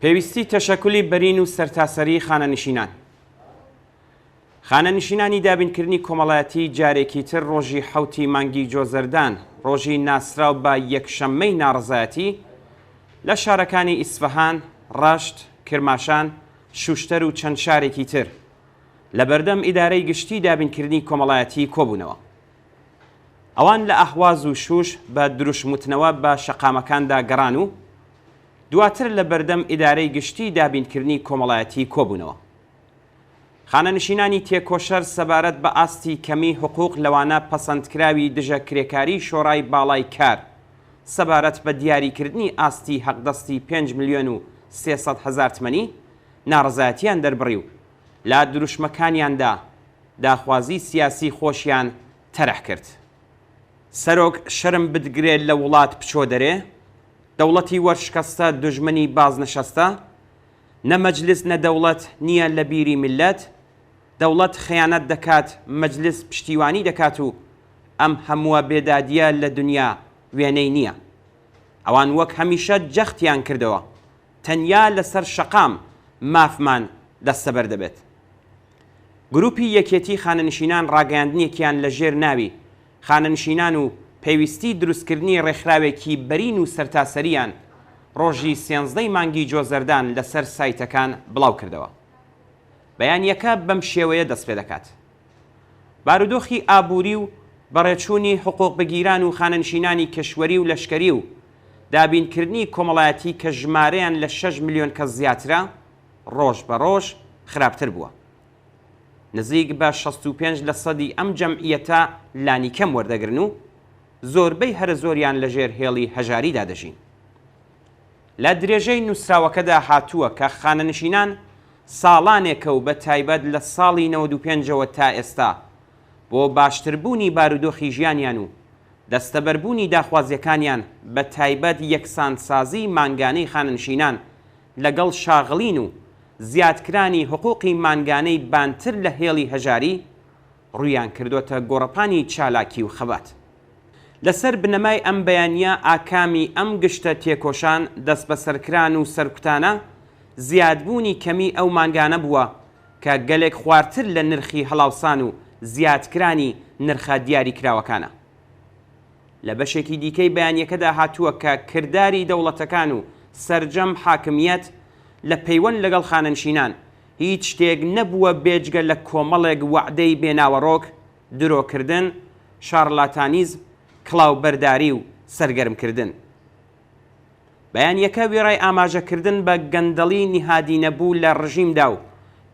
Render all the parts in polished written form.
پێویستی تەشەکولی بەرین و سەرتاسەری خانەنشینان. خانەنشینانی دابینکردنی کۆمەڵایەتی جارێکی تر ڕۆژی حوتی مانگی جۆزەردان ڕۆژی ناسراو بە یەکشەممەی ناڕزایەتی لە شارەکانی ئیسفەهان، ڕاشت، کرماشان، شوشتەر و چەند شارێکی تر لە بەردەم ئیدارەی گشتی دابینکردنی کۆمەڵایەتی کۆبوونەوە. ئەوان لە ئەحواز و شوش بە دروشموتنەوە بە شەقامەکاندا گەڕان و دواتر لە بەردەم ئیدارەی گشتی دابینکردنی کۆمەڵایەتی کۆبوونەوە. خانەنشینانی تێکۆشەر سەبارەت بە ئاستی کەمی حقوق لەوانە پەسەندکراوی دژە کرێکاری شۆڕای باڵای کار سەبارەت بە دیاریکردنی ئاستی حەقدەستی 5 ملیۆن و 300 هەزار تمەنی ناڕزایەتیان دەربڕی و لا دروشمەکانیاندا داخوازی سیاسی خۆشیان تەرەح کرد. سەرۆک شەرم بدگرێت لە وڵات بچۆ دەرێ، دەوڵەتی وەرشکەستە دژمنی بازنەشەستە، نەمەجلس نەدەوڵەت نییە لە بیری ملت، دەوڵەت خەیانەت دەکات مەجلس پشتیوانی دەکات و ئەم هەمووە بێدادیە لە دنیا وێنەی نییە. ئەوان وەک هەمیشە جەختیان کردەوە، تەنیا لەسەر شەقام مافمان دەستەبەر دەبێت. گروپی یەکێتی خانەنشینان ڕاگەیاندنێکیان لە ژێر ناوی خانەنشینان و پێویستی دروستکردنی ڕێکخراوێکی بەرین و سەرتاسەریان ڕۆژی 13 مانگی جۆزەردان لەسەر سایتەکان بڵاو کردەوە. بەیانیەکە بەم شێوەیە دەست پێ دەکات. بارودۆخی ئابووری و بەڕێچوونی حقوق بگیران و خانەنشینانی کەشوەری و لەشکەری و دابینکردنی کۆمەڵایەتی کە ژمارەیان لە 6 ملیۆن کەس زیاترە ڕۆژ بە ڕۆژ خراپتر بووە. نزیک بە 65% ئەم جەمعیەتە لانی کەم وەردەگرن و زۆربەی هەرە زۆریان لەژێر هێڵی هەژاریدا دەژین. لە درێژەی نووسراوەکەدا هاتووە کە خانەنشینان ساڵانێکە و بە تایبەت لە ساڵی 95ەوە تا ئێستا بۆ باشتربوونی بارودۆخی ژیانیان و دەستەبەربوونی داخوازیەکانیان بە تایبەت یەکسانسازی مانگانەی خانەنشینان لەگەڵ شاغڵین و زیادکرانی حقوقی مانگانەی بانتر لە هێڵی هەژاری ڕوویان کردوتە گۆڕەپانی چالاکی و خەبات. لەسەر بنەمای ئەم بەیانیە ئاکامی ئەم گشتە تێکۆشان دەست بە سەرکران و سەرکوتانە زیادبوونی کەمی ئەو مانگانە بووە کە گەلێک خواردتر لە نرخی هەڵاوسان و زیادکرانی نرخە دیاریکراوەکانە. لە بەشێکی دیکەی بەیانیەکەدا هاتووە کە کردداری دەوڵەتەکان و سەرجەم حاکمیەت لە پەیوەند لەگەڵ خانەنشینان هیچ شتێک نەبووە بێجگە لە کۆمەڵێک وعدەی بێناوەڕۆک، درۆکردن، شارلاتانیزم، کڵاوبەرداری و سەرگەرمکردن. بەیانیەکە وێڕای ئاماژەکردن بە گەندەڵی نهادی نەبوو لە ڕژیمدا و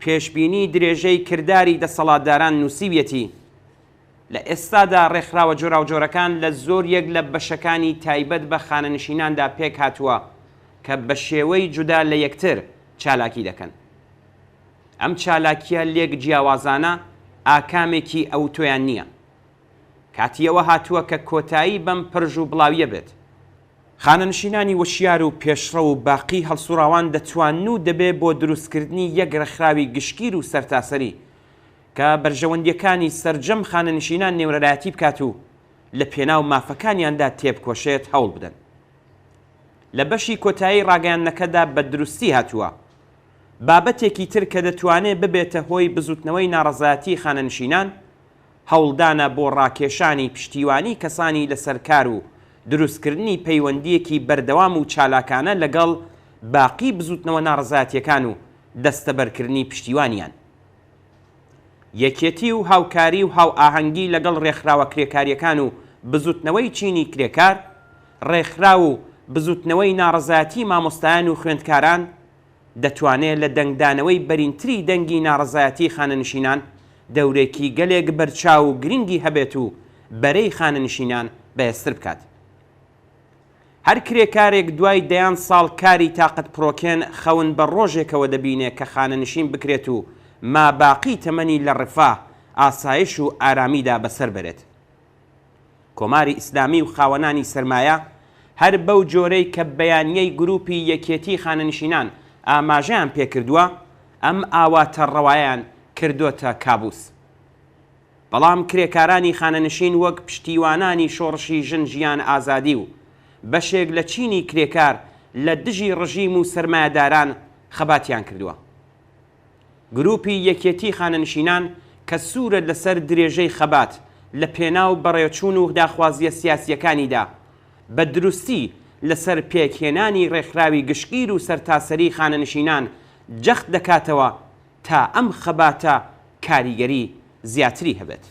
پێشبینی درێژەی کردداری دەسەڵاتداران نووسیویەتی لە ئێستادا ڕێکخراوە جۆراوجۆرەکان لە زۆر یەک لە بەشەکانی تایبەت بە خانەنشیناندا پێک هاتووە کە بە شێوەی جودا لە یەکتر چالاکی دەکەن. ئەم چالاکیە لێک جیاوازانە ئاکامێکی ئەو تۆیان نییە. کاتیەوە هاتووە کە کۆتایی بەم پرژ و بڵاویە بێت. خانەنشینانی وشیار و پێشڕە و باقی هەڵسوراوان دەتوان و دەبێ بۆ دروستکردنی یەک ڕێکخراوی گشتگیر و سەرتاسەری کە بەرژەوەندیەکانی سەرجەم خانەنشینان نێورەلایەتی بکات و لە پێناو مافەکانیاندا تێبکۆشێت هەوڵ بدەن. لە بەشی کۆتایی ڕاگەیاندنەکەدا بە دروستی هاتووە بابەتێکی تر کە دەتوانێت ببێتە هۆی بزوتنەوەی ناڕەزایەتی خانەنشینان هەوڵدانە بۆ ڕاکێشانی پشتیوانی کەسانی لەسەرکار و دروستکردنی پەیوەندیەکی بەردەوام و چالاکانە لەگەڵ باقی بزوتنەوە ناڕەزایەتیەکان و دەستەبەرکردنی پشتیوانیان. یەکێتی و هاوکاری و هاو ئاهەنگی لەگەڵ ڕێکخراوە کرێکاریەکان و بزوتنەوەی چینی کرێکار، ڕێکخراو و بزوتنەوەی ناڕەزایەتی مامۆستایان و خوێندکاران دەتوانێت لە دەنگدانەوەی بەرینتری دەنگی ناڕەزایەتی خانەنشینان دەورێکی گەلێک بەرچاو و گرنگی هەبێت و بەرەی خانەنشینان بەهێزتر بکات. هەر کرێکارێک دوای دەیان ساڵ کاری تاقت پڕۆکێن خەون بە ڕۆژێکەوە دەبینێت کە خانەنشین بکرێت و ماباقی تەمەنی لە ڕفاه، ئاسایش و ئارامیدا بەسەر بێت. کۆماری ئیسلامی و خاوەنانی سەرمایە هەر بەو جۆرەی کە بەیانیەی گروپی یەکێتی خانەنشینان ئاماژەیان پێکردووە ئەم ئاواتە ڕەوایان کردوتە کابوس. بەڵام کرێکارانی خانەنشین وەک پشتیوانانی شۆڕشی ژن ژیان ئازادی و بەشێک لە چینی کرێکار لە دژی ڕژیم و سەرمایەداران خەباتیان کردووە. گروپی یەکێتی خانەنشینان کە سوورە لەسەر درێژەی خەبات لە پێناو بەڕێوەچوون و داخوازیە سیاسیەکانیدا بە دروستی لەسەر پێکهێنانی ڕێکخراوی گشتگیر و سەرتاسەری خانەنشینان جەخت دەکاتەوە تا ئەم خەباتە کاریگەری زیاتری هەبێت.